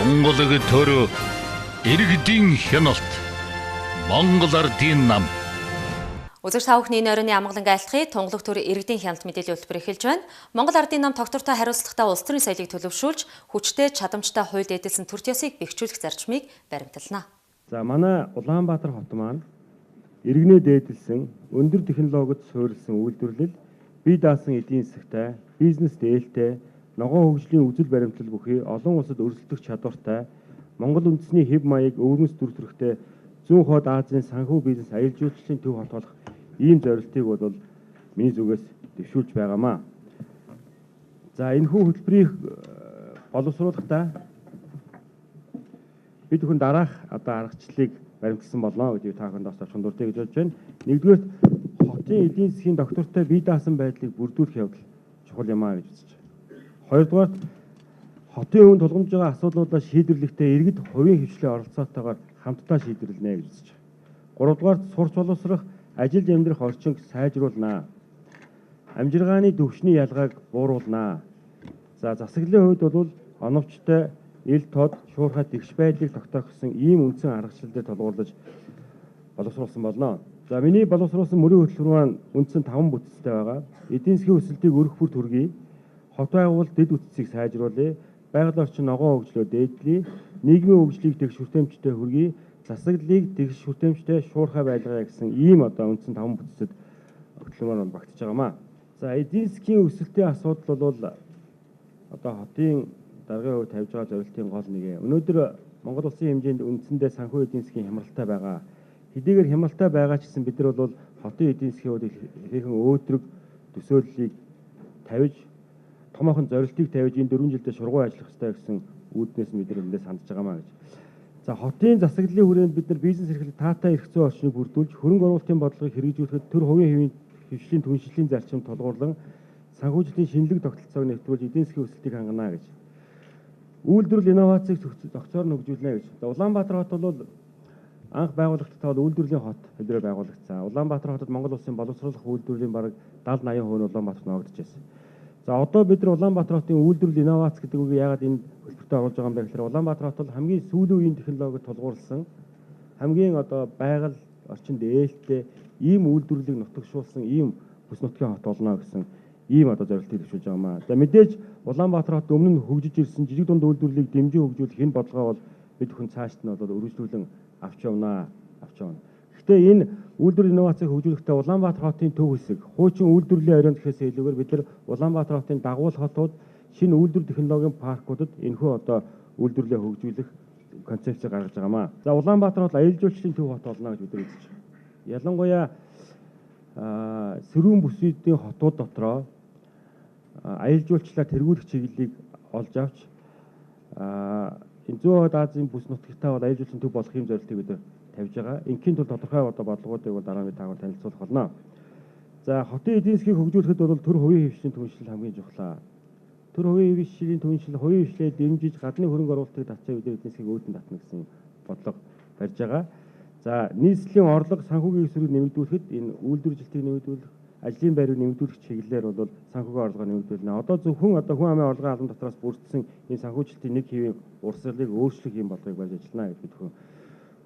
Монголыг төрөө иргэдийн хяналт Монгол Ардын нам. Үзэгч та бүхний нойрны амгалангийн айлтгыг тунгалаг төр иргэдийн хяналт мэдээлэл хөтөлбөр эхэлж байна. Монгол Ардын нам тогтвортой хариуцлагатай улс төрийн соёлыг төлөвшүүлж, хүчтэй чадамжтай хуульд эдэлсэн төр ёсыг бэхжүүлэх зарчмыг баримтална. За манай Улаанбаатар хот маань иргэнээ дээдэлсэн, өндөр технологид суурилсан үйлдвэрлэл, бие даасан эдийн засагтай, бизнес дээлтэй, ногоон хөгжлийн үзэл баримтлал бүхий олон улсад өрсөлдөх чадвартай, Монгол үндэсний хэв маяг өвөрмөц төр төрхтэй зүүн хойд Азийн санхүү бизнес аялал жуулчлалын төв хот болох ийм зорилтыг бол миний зүгээс дэвшүүлж байгаамаа. За энэхүү хөтөлбөрийг боловсруулахдаа бид хүн дараах аргачлалыг баримтсан болно гэдгийг та бүхэнд бас товчхон дурдъя гэж бодож байна. Нэгдүгээр хотын эдийн засгийн доктортой бие даасан байдлыг бүрдүүлэх явдал чухал юм аа гэж үзэж байна. Хоёрдугаар хотын өвөнд тулгамж байгаа асуудлуудаа шийдвэрлэхдээ иргэд хувийн хвшлийн оролцоотойгоор хамтдаа шийдвэрлэнэ гэж үзэж байна. Гуравдугаар сурч боловсрох, ажилд амьдрах орчинг сайжруулнаа. Амжиргааны төвшний ялгааг бууруулнаа. За засаглалын хувьд бол оновчтой ил тод шуурхай тэгш байдлыг тогтоохсон ийм үндсэн аргачлалыг толгуурлаж боловсруулсан болно. За миний боловсруулсан мөрийн хөтөлбөр маань үндсэн 5 бүтцтэй байгаа. Эдийн засгийн өсөлтийг өргөх бүр төргий, хот байгуулалт дэд үтцийг сайжруулъя, байгаль орчин ногоон хөгжлөө дээдлэе, нийгмийн хөгжлийг тэгш хүртээмжтэй хүргэе, засаглалыг тэгш хүртээмжтэй шуурхай байлгая гэсэн ийм үндсэн 5 бүтцэд хөтөлбөр маань багтаж байгаамаа. За эдийн засгийн өсөлтийн асуудал бол хотын даргын хувьд тавьж байгаа зорилтын гол нэг юм. Өнөөдөр Монгол улсын хэмжээнд үндсэндээ санхүү эдийн засгийн хямралтай байгаа. Хэдийгээр хямралтай байгаа ч гэсэн бид нар бол хотын эдийн засгийн хувьд ихэнх өөдрөг төсөөллийг тавьж, томоохон зорилтыг тавьж энэ 4 жилдээ шургуу ажиллах хэрэгтэй гэсэн үүднээс бид нар эндээ сандж байгаамаа гэж. За хотын засаглалын хүрээнд бид нар бизнес эрхлэлд таатай эрх зүйн орчныг бүрдүүлж, хөрөнгө оруулалтын бодлогыг хэрэгжүүлэхэд төр хувийн хвшлийн түншлэлийн зарчим тулгуурлан санхүүжилтийн шинэлэг тогтолцоог нэвтрүүлж эдийн засгийн өсөлтийг хангана гэж. Үйлдвэрлэл инновацийг зохицоор хөгжүүлнэ гэж. Улаанбаатар хот бол анх байгуулагдтал үйлдвэрлэлийн хот хэдрээ байгуулагдсан. Улаанбаатар хотод Монгол улсын боловсруулах үйлдвэрлэлийн бараг 70-80% нь Улаанбаатарт ногдож байсан. За одоо бид нар Улаанбаатар хотын үйлдвэрлэл инновац гэдэг үгийг яагаад энэ хөтөлбөртөд оруулж байгаа юм бэ гэхээр Улаанбаатар хот бол хамгийн сүүлийн үеийн технологид тулгуурласан, хамгийн байгаль орчинд ээлтэй ийм үйлдвэрлэлийг нутагшуулсан ийм бүс нутгийн хот болно гэсэн ийм зорилтыг төвшүүлж байгаамаа. За мэдээж Улаанбаатар хот өмнө нь хөгжиж ирсэн жижиг дунд үйлдвэрлэлийг дэмжин хөгжүүлэх энэ бодлогоо бол бид хүн цаашд нь өргөжлүүлэн авч явна. Гэхдээ энэ үйлдвэрлэл инновацийг хөгжүүлэхдээ Улаанбаатар хотын төв хэсэг, хуучин үйлдвэрлэлийн оройн гэхээс илүүгээр бид нар Улаанбаатар хотын дагуул хотууд, шинэ үйлдвэр технологийн паркуудад энэхүү үйлдвэрлэлээ хөгжүүлэх концепцийг гаргаж байгаамаа. За Улаанбаатар хот аялал жуулчлалын төв хот болно гэж бид нар үзэж байна. Ялангуяа сэрүүн бүсүүдийн хотууд дотроо аялал жуулчлалаар тэргүүлэх чиглэлийг олж авч энэ зүүн хойд Азийн бүс нутагтаа аялал жуулчлалын төв болох юм зорилтыг бид тавьж байгаа. Инхийн тул тодорхой бодлогуудыг дараа нь таагаар танилцуулах болно. За хотын эдийн засгийг хөгжүүлэхэд бол төр хувийн хвшлийн түншлэл хамгийн чухал. Төр хувийн хвшлийн түншлэл, хувийн хвшлээ дэмжиж гадны хөрөнгө оруулалтыг татчаа бид эдийн засгийг өөдөн татна гэсэн бодлого барьж байгаа. За нийслэлийн орлого санхүүгийн эсрэг нэмэгдүүлэхэд энэ үйлдвэржилтийг нэмэгдүүлэх, ажлын байрыг нэмэгдүүлэх чиглэлээр бол санхүүгийн орлогоо нэмэгдүүлнэ. Одоо зөвхөн хүн амын орлогын албан дотроос бүрдсэн энэ санхүүжилтийн нэг хэвийн урсгалыг өөрчлөх юм бодлогыг барьж ажиллана гэж бид хүн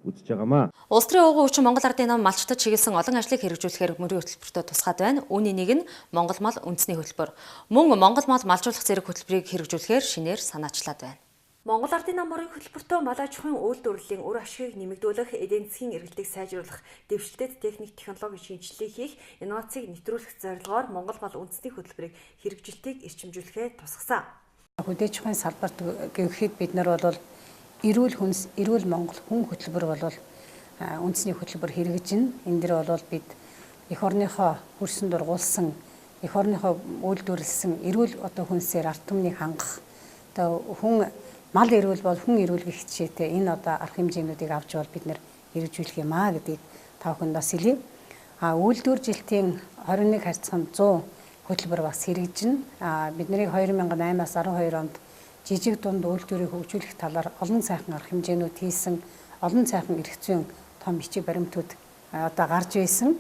үзэж байгаамаа. Улс төрийн уугуун хүчин Монгол Ардын нам малчтад чиглэсэн олон ажлыг хэрэгжүүлэхээр мөрийн хөтөлбөртөд тусгаад байна. Үүний нэг нь Монгол мал үндэсний хөтөлбөр. Мөн Монгол мал малжуулах зэрэг хөтөлбөрийг хэрэгжүүлэхээр шинээр санаачлаад байна. Монгол Ардын нам мөрийн хөтөлбөртөө мал аж ахуйн үйлдвэрлэлийн үр ашгийг нэмэгдүүлэх, эдийн засгийн эргэлтийг сайжруулах, дэвшилтэт техник технологийн шинжилгээ хийх, инновацийг нэвтрүүлэх зорилгоор Монгол мал үндэсний хөтөлбөрийг хэрэгжилтийг эрчимжүүлэхэд тусгасан. Хүлээж авахын салбарт гэхэд бид нар бол эрүүл хүнс, эрүүл Монгол хүн хөтөлбөр бол үндэсний хөтөлбөр хэрэгжинэ. Энэ дэр бол бид эх орныхоо хөрсөн дургуулсан, эх орныхоо үйлдвэрлэсэн эрүүл хүнсээр ард түмнийг хангах, хүн мал эрүүл бол хүн эрүүл гэх жишээтэй энэ арга хэмжээнүүдийг авч бол бид нэр хэрэгжүүлэх юм аа гэдгийг та бүхэндээ хэлье. Үйлдвэржилтийн 21 харьцан 100 хөтөлбөр бас хэрэгжинэ. Бид нарыг 2008-аас 12 онд жижиг дунд үйлдвэрийг хөгжүүлэх талаар олон сайхан арга хэмжээнүүд хийсэн, олон сайхан эрх зүйн том бичиг баримтууд гарч байсан.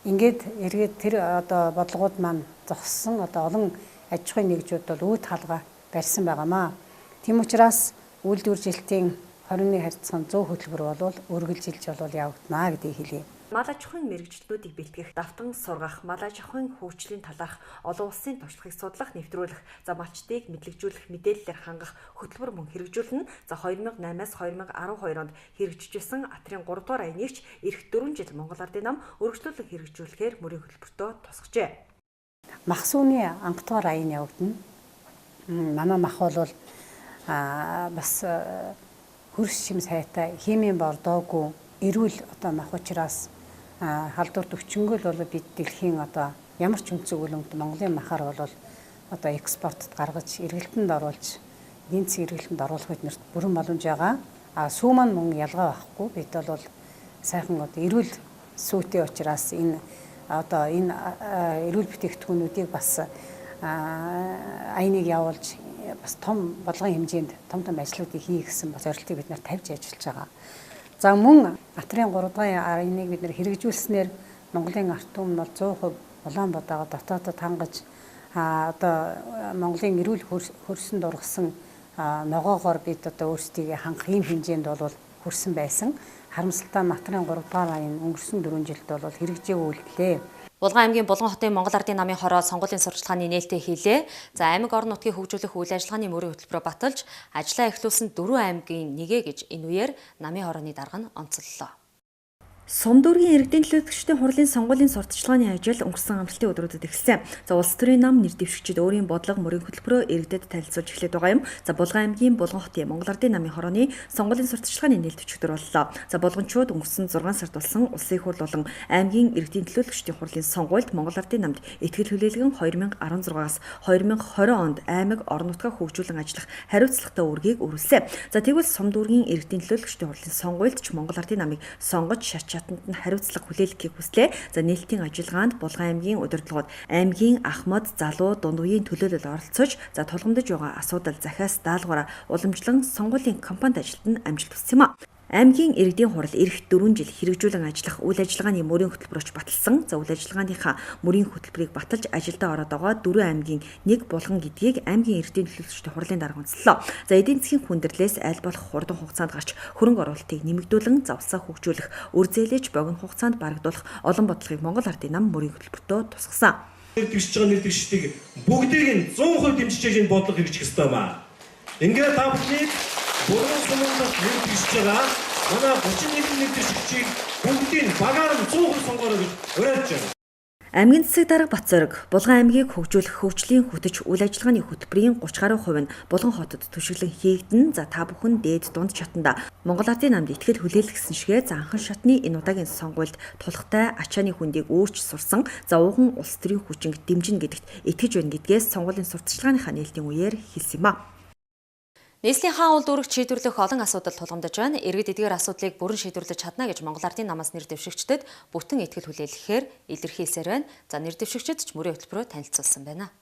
Ингээд эргээд тэр бодлогууд маань зогссон олон аж ахуйн нэгжүүд бол үүд хаалга барьсан байгаамаа. Тийм учраас үйлдвэржилтийн 21 харьцан 100 хөтөлбөр бол үргэлжилж бол явагдана гэдгийг хэлье. Мал аж ахуйн мэрэгчлүүдийг бэлтгэх, давтан сургах, мал аж ахуйн хөгжлийн талаарх, олон улсын туршлагыг судлах, нэвтрүүлэх, за малчдыг мэдлэгжүүлэх, мэдээллээр хангах хөтөлбөр мөн хэрэгжүүлнэ. За 2008-аас 2012 онд хэрэгжижсэн Атрын 3 дугаар аяныг ч эх 4 жил Монгол Ардын нам өргөжлүүлэн хэрэгжүүлэхээр мөрийн хөтөлбөртөө тусгажээ. Мах сүүний анх дугаар аян явагдана. Манай мах бол бас хөрс шим сайтай, химийн бордоогүй, эрүүл одоо мах учраас халдварт өвчнгөл бол бид дэлхийн одоо ямар ч өнцөг үлэмд Монголын махаар бол одоо экспортод гаргаж эргэлтэнд оруулж эдийн засгийн эргэлтэнд оруулах биднэрт бүрэн боломж байгаа. Сүү маань мөн ялгаа байхгүй. Бид бол сайхан одоо эрүүл сүүтэй учраас энэ одоо энэ эрүүл бүтээгдэхүүнүүдийг бас аяныг явуулж бас том бодлогын хэмжээнд том ажлуудыг хийх гэсэн бас зорилтыг бид нар тавьж ажиллаж байгаа. За мөн Атрын 3 дугаар аяныг бид нэр хэрэгжүүлснээр Монголын ард түмэн бол 100% Улаанбаатараа дотоодод хангаж одоо Монголын эрүүл хөрсөнд ургасан ногоогоор бид одоо өөрсдийгөө хангах ийм хэмжээнд бол хүрсэн байсан. Харамсалтай Атрын 3 дугаар аян өнгөрсөн 4 жилд бол хэрэгжээгүй үлдлээ. Булган аймгийн Булган хотын Монгол Ардын намын хороо сонгуулийн сурчлагын нээлттэй хийлээ. За аймаг орон нутгийг хөгжүүлэх үйл ажиллагааны мөрийн хөтөлбөрөөр баталж ажиллаа эхлүүлсэн 4 аймгийн нэгэ гэж энэ үеэр намын хорооны дарга нь онцоллоо. Сум дүүргийн иргэдийн төлөөлөгчдийн хурлын сонгуулийн сурталчилгааны ажил өнгөрсөн амралтын өдрүүдэд эхэлсэн. За улс төрийн нам нэр дэвшигчид өөрийн бодлого мөрийн хөтөлбөрөөр иргэдэд танилцуулж эхлэх байгаа юм. За Булган аймгийн Булган хотын Монгол Ардын намын хорооны сонгуулийн сурталчилгааны нээлт өчигдөр боллоо. За болгончууд өнгөрсөн 6 сард болсон улсын хурл болон аймгийн иргэдийн төлөөлөгчдийн хурлын сонгуульд Монгол Ардын намд итгэл хүлээлгэн 2016-аас 2020 онд аймаг орон нутгаа хөгжүүлэн ажиллах хариуцлагатай үүргийг өргөсөн. За тэгвэл сум дүүргийн иргэдийн төлөөлөгчдийн хурлын сонгуульд ч Монгол Ардын намыг сонгож шатнд нь хариуцлага хүлээлгэхийг хүслээ. За нээлтийн ажиллагаанд Булган аймгийн удирдлагууд аймгийн ахмад, залуу, дунд үеийн төлөөлөл оролцож, за тулгамдж байгаа асуудал захиас даалгавраа уламжлан сонгуулийн кампанид ажилтнад амжилт хүссэн юм а. Аймгийн иргэдийн хурал эх 4 жил хэрэгжүүлэн ажиллах үйл ажиллагааны мөрийн хөтөлбөрөөр баталсан. За үйл ажиллагааныхаа мөрийн хөтөлбөрийг баталж ажилдаа ороод байгаа 4 аймгийн нэг Булган гэдгийг аймгийн иргэдийн төлөөлөгчдийн хурлын дарга онцлоо. За эдийн засгийн хүндрэлээс аль болох хурдан хугацаанд гарч хөрөнгө оруулалтыг нэмэгдүүлэн завсаа хөгжүүлэх, үр зээлэж богино хугацаанд барагдуулах олон бодлогыг Монгол Ардын нам мөрийн хөтөлбөртөө тусгасан. Дэвшиж байгаа нэр дэвшигчдийг бүгдийг нь 100% дэмжиж энэ бодлого хэрэгжих ёстой юм аа. Ингээд та бүхнийг Булган суманд нэр дэвшиж байгаа манай 31 нэр дэвшигчийг бүгдийг багаар нь 100% сонгоорой гэж уриалж байна. Аймгийн засаг дарга Батзориг Булган аймгийг хөгжүүлэх хөгжлийн хөтөч үйл ажиллагааны хөтөлбөрийн 30 гаруй хувь нь Булган хотод түшиглэн хийгдэн. За та бүхэн дээд дунд чатанда Монгол Ардын намд итгэл хүлээлгэсэн шигээ за анхан шатны энэ удаагийн сонгуульд тулхтай ачааны хүндийг өөрч сурсан. За ууган улс төрийн хүчинг дэмжинэ гэдэгт итгэж байна гэдгээс сонгуулийн сурталчилгааныхаа нээлтийн үеэр хэлсэн юм а. Нийслэлийн хаан уул дүүрэгт шийдвэрлэх олон асуудал тулгамдж байна. Иргэд эдгээр асуудлыг бүрэн шийдвэрлэж чадна гэж Монгол Ардын намаас нэр дэвшигчдэд бүтэн итгэл хүлээлгэхээр илэрхийлсээр байна. За нэр дэвшигчид ч мөрийн хөтөлбөрөөр танилцуулсан байна.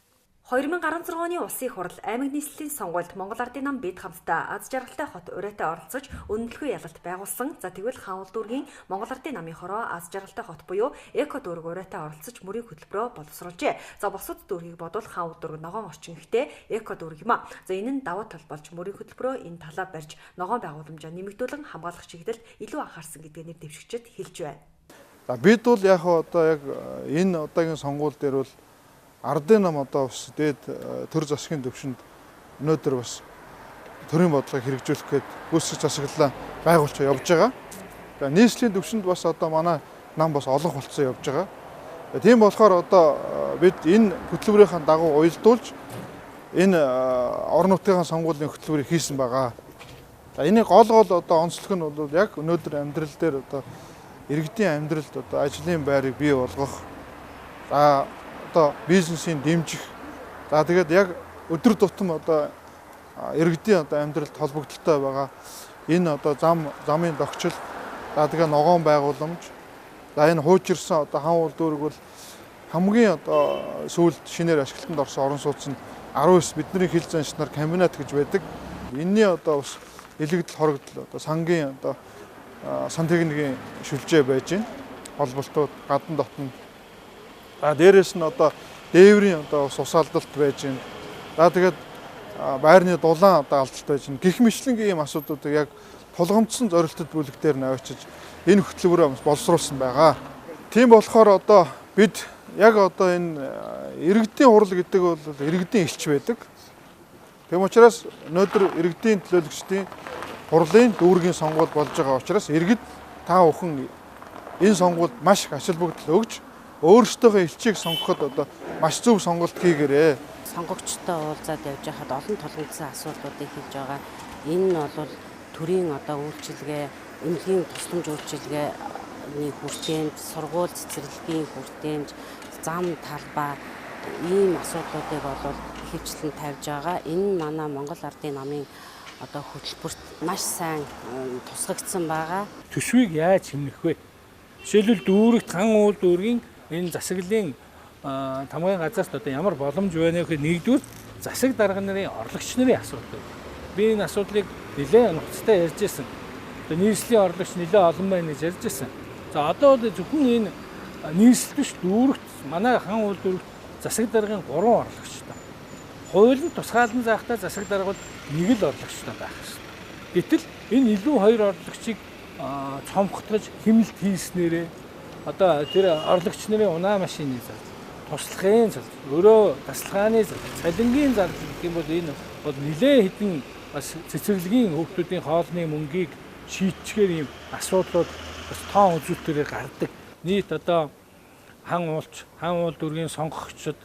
2016 оны улсын хурал аймаг нийслэлийн сонгуульд Монгол Ардын нам бид хамтдаа аз жаргалтай хот урайтай оролцож өнөдлөхөө ялалт байгуулсан. За тэгвэл хаан уул дүүргийн Монгол Ардын намын хороо аз жаргалтай хот буюу эко дүүрэг урайтай оролцож мөрийн хөтөлбөрөөр боловсруулжээ. За бусад дүүргийг бодвол хаан уул дүүрэг ногоон орчин ихтэй эко дүүрэг юм а. За энэ нь давуу тал болж мөрийн хөтөлбөрөө энэ талаа барьж ногоон байгууламжаа нэмэгдүүлэн хамгаалах чиглэлд илүү анхаарсан гэдгийг нэр дэвшигчид хэлж байна. За бид бол яг одоо яг энэ удаагийн сонгуул дээр бол Ардын нам одоо бас дээд төр засгийн төвшөнд өнөөдөр бас төрийн бодлогыг хэрэгжүүлэх гээд гүйцэтгэх засаглалаа байгуулж явж байгаа. За нийслэлийн төвшөнд бас одоо манай нам бас олонх болцсон явж байгаа. Тийм болохоор одоо бид энэ хөтөлбөрийн дагуу уялдуулж энэ орон нутгийн сонгуулийн хөтөлбөрийг хийсэн байгаа. За энэ гол одоо онцлог нь бол яг өнөөдөр амьдрал дээр одоо иргэдийн амьдралд одоо ажлын байрыг бий болгох. За одоо бизнесийн дэмжих. За тэгээд яг өдөр тутам одоо иргэдийн одоо амьдралд холбогдолтой байгаа энэ одоо замын догчил, за тэгээд ногоон байгууламж, за энэ хуучирсан одоо хаан уул дүүрэг бол хамгийн одоо сүүлд шинээр ашиглалтанд орсон орон сууц нь 19 бидний хил заншнаар комбинат гэж байдаг. Энэний одоо бас илэгдэл хорогдол одоо сангийн одоо сан техникийн шүлжээ байж байна. Холболтууд гадна дотно. За дээрэс нь одоо дээврийн одоо ус алдалт байж байна. За тэгээд байрны дулаан одоо алдалт байж гэх мэтлэнгийн ийм асуудлуудыг яг тулгамдсан зорилттой бүлэг дээр навчиж энэ хөтөлбөрөөр боловсруулсан байгаа. Тийм болохоор одоо бид яг одоо энэ иргэдийн хурал гэдэг бол иргэдийн элч байдаг. Тэм учраас өнөөдөр иргэдийн төлөөлөгчдийн хурлын дүүргийн сонгуул болж байгаа учраас иргэд та бүхэн энэ сонгуульд маш их ашиг бүгдэл өгж өөрсдөө элчийг сонгоход одоо маш зөв сонголт хийгээрэй. Сонгогчтой уулзаад явж байхад олон тулгымдсан асуудлуудыг хийж байгаа. Энэ нь бол төрийн одоо үйлчилгээ, эмнэлгийн тусламж үйлчилгээний хүртээмж, сургууль цэцэрлэгийн хүртээмж, зам талбай ийм асуудлуудыг бол ихэвчлэн тавьж байгаа. Энэ манай Монгол Ардын намын одоо хөтөлбөрт маш сайн тусгагдсан байгаа. Төсвийг яаж хэмнэх вэ? Жишээлбэл дүүрэгт хан уул дүүргийн энэ засаглалын тамгын газарт одоо ямар боломж байна вэ гэхээр нэгдүгээр засаг дарга нарын орлогч нарын асуудал. Би энэ асуудлыг нэлээд нухацтай ярьж ирсэн. Одоо нийслэлийн орлогч нэлээд олон байна гэж ярьж ирсэн. За одоо зөвхөн энэ нийслэл биш дүүрэгт манай хан уул дүүрэгт засаг даргын 3 орлогчтой. Хуулийн тусгаалan заахтаа засаг даргууд нэг л орлогчтой байх хэрэгтэй. Гэтэл энэ илүү 2 орлогчийг цомхтгож хэмнэлт хийснээрээ одоо тэр орлогч нарын унаа машины зал, туслахын зал, өөрөө тасалгааны зал, цалингийн зал гэх юм бол энэ бол нэлээд хэдэн бас цэцэрлэгийн хүүхдүүдийн хоолны мөнгийг шийтчихээр ийм асуудлууд бас тоон үзүүлэлтээр гардаг. Нийт одоо хан уул дүүргийн сонгогчдод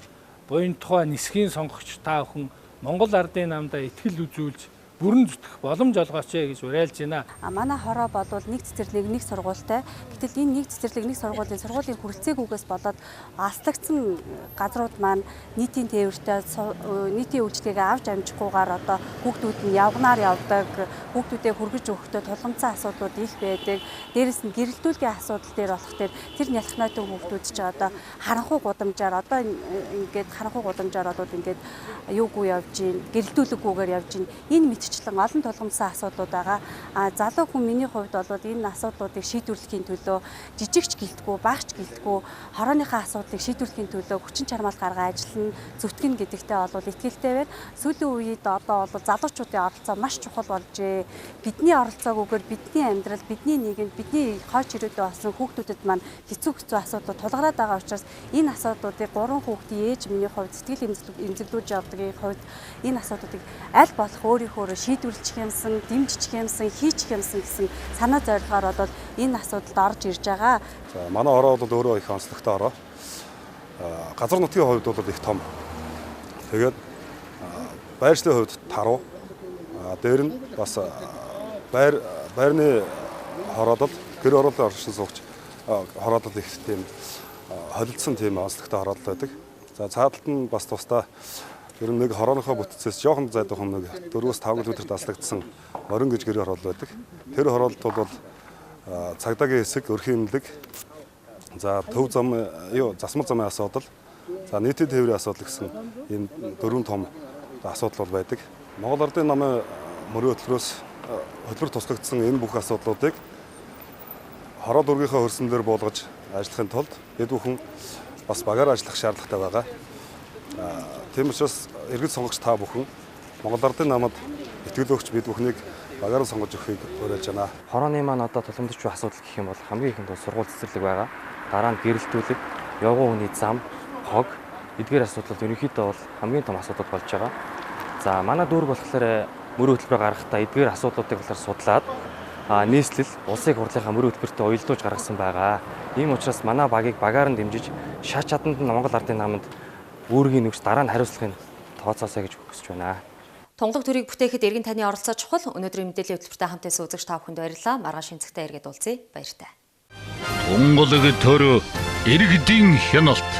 буян тухай нисхийн сонгогч та бүхэн Монгол Ардын намдаа итгэл үзүүлж бүрэн зүтгэх боломж олгооч гэж уриалж байна. Манай хороо болвол нэг цэцэрлэг нэг сургуультай. Гэтэл энэ нэг цэцэрлэг нэг сургуулийн хүрэлцээгүйгээс болоод алслагдсан газрууд маань нийтийн тээвэртэй нийтийн үйлчлэгээ авч амжихгүйгээр одоо хүүхдүүд нь явганаар явдаг, хүүхдүүдээ хүргэж өгөхдөө тулгамдсан асуудлууд их байдаг. Дээрээс нь гэрэлтүүлгийн асуудал дээр болох тэр нялхнайтын хүүхдүүд ч одоо харанхуй гудамжаар одоо ингээд харанхуй гудамжаар болоод ингээд юугүй явж гин, гэрэлтүүлэггүйгээр явж гин. Энэ олон тулгамдсан асуудлууд байгаа. Залуу хүн миний хувьд бол энэ асуудлуудыг шийдвэрлэхийн төлөө жижигч гэлтгүү, багч гэлтгүү хорооныхаа асуудлыг шийдвэрлэхийн төлөө хүчин чармаал гаргаа ажиллана, зүтгэн гэдэгтээ бол итгэлтэй байна. Сүүлийн үед одоо бол залуучуудын оролцоо маш чухал болжээ. Бидний оролцоогүйгээр бидний амьдрал, бидний нийгэм, бидний хойч ирээдүйд болсон хүүхдүүдэд маань хэцүү асуудлууд тулгараад байгаа учраас энэ асуудлуудыг 3 хүүхдийн ээж миний хувьд сэтгэл эмзэглүүлж явдгийн хувьд энэ асуудлуудыг аль болох өөрийнхөө шийдвэрлэх юмсан, дэмжих юмсан, хийчих юмсан гэсэн санаа зорилгоор бол энэ асуудалд орж ирж байгаа. За манай ороо бол өөрөө их онцлогтой ороо. Газар нутгийн хувьд бол их том. Тэгээд байршлын хувьд таруу. Дээр нь бас байрны хороодол гэр ороолын оршин суугч хороодол их тийм холилдсон тийм онцлогтой хороодол байдаг. За цаадалд нь бас тусдаа ер нь нэг хорооныхоо бүтцээс жоохон зайдах нэг 4-5 км таслагдсан морин гэж гэр хороол байдаг. Тэр хороолт бол цагдаагийн хэсэг, өрхийн эмнэлэг, за төв зам, засмал замын асуудал, за нийтийн тээврийн асуудал гэсэн ийм 4 том асуудал бол байдаг. Монгол Ардын намын мөрийн хөтөлбөр тусгагдсан энэ бүх асуудлуудыг хороо дүүргийнхаа хөрснөлөөр буулгаж ажиллахын тулд бид бүхэн бас багаар ажиллах шаардлагатай байгаа. Тийм учраас иргэд сонгогч та бүхэн Монгол Ардын намд итгэл өгч бид бүхнийг багаар сонгож өгөхийг уриалж байна. Хорооны маань одоо тулгамдч асуудал гэх юм бол хамгийн ихэнд сургууль цэцэрлэг байгаа. Дараа нь гэрэлтүүлэг, явган хүний зам, хог эдгээр асуудлууд ерөнхийдөө бол хамгийн том асуудал болж байгаа. За манай дүүрэг болохоор мөрийн хөтөлбөр гаргахдаа эдгээр асуудлуудыг болохоор судлаад нийслэл улсын хурлынхаа мөрийн хөтөлбөртөө уялдуулж гаргасан байгаа. Ийм учраас манай багийг багаар нь дэмжиж шат чаданд нь Монгол Ардын намд үүргийн нүгс дараа нь хариуцлагын тооцоосоо гэж хүсэж байна. Тунгалаг төрийг бүтээхэд иргэн таны оролцоо чухал. Өнөөдрийн мэдээллийн хөтөлбөртэй хамтаас үзэгч та бүхэнд баярлалаа. Маргааш шинцэгтэй иргэд уулзъя. Баяртай. Тунгалаг төр иргэдийн хяналт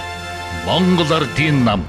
Монгол Ардын нам